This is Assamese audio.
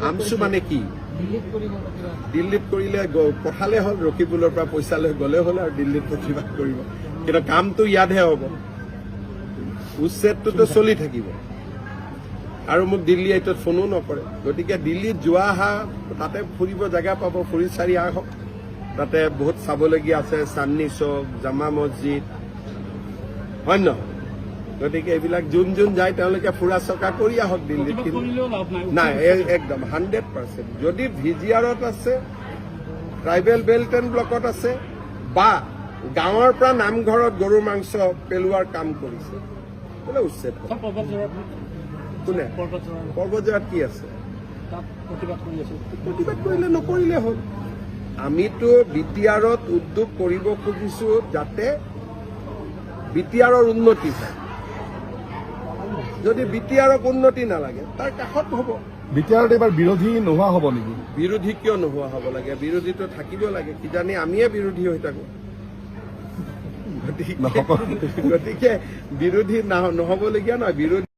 আমচু মানে কি দিল্লীত কৰিলে পঠালে হ'ল ৰকিবুলৰ পৰা পইচা লৈ গ'লে হ'ল আৰু দিল্লীত প্ৰতিবাদ কৰিব কিন্তু কামটো ইয়াতহে হ'ব উচ্ছেদটোতো চলি থাকিব আৰু মোক দিল্লী এইটোত ফোনো নকৰে গতিকে দিল্লীত যোৱা অহা তাতে ফুৰিব জেগা পাব ফুৰি চাৰি আহক তাতে বহুত চাবলগীয়া আছে চান্দনী চৌক জামা মছজিদ হয় নহয় গতিকে এইবিলাক যোন যোন যায় তেওঁলোকে ফুৰা চকা কৰি আহক দিল্লীত নাই একদম 100% যদি ভিজিআৰত আছে ট্ৰাইবেল বেল্ট এণ্ড ব্লকত আছে বা গাঁৱৰ পৰা নামঘৰত গৰুৰ মাংস পেলোৱাৰ কাম কৰিছে বোলে উচ্ছেদ কোনে পৰ্বতজোৰাত কি আছে প্ৰতিবাদ কৰিলে নকৰিলে হ'ল আমিতো বিটিআৰত উদ্যোগ কৰিব খুজিছো যাতে বিটিআৰৰ উন্নতি হয় যদি বিটিআৰক উন্নতি নালাগে তাৰ কাষত হ'ব বিটিআৰত এবাৰ বিৰোধী নোহোৱা হ'ব নেকি বিৰোধী কিয় নোহোৱা হ'ব লাগে বিৰোধীটো থাকিব লাগে কিজানি আমিয়ে বিৰোধী হৈ থাকো গতিকে বিৰোধী নহ'বলগীয়া নহয় বিৰোধী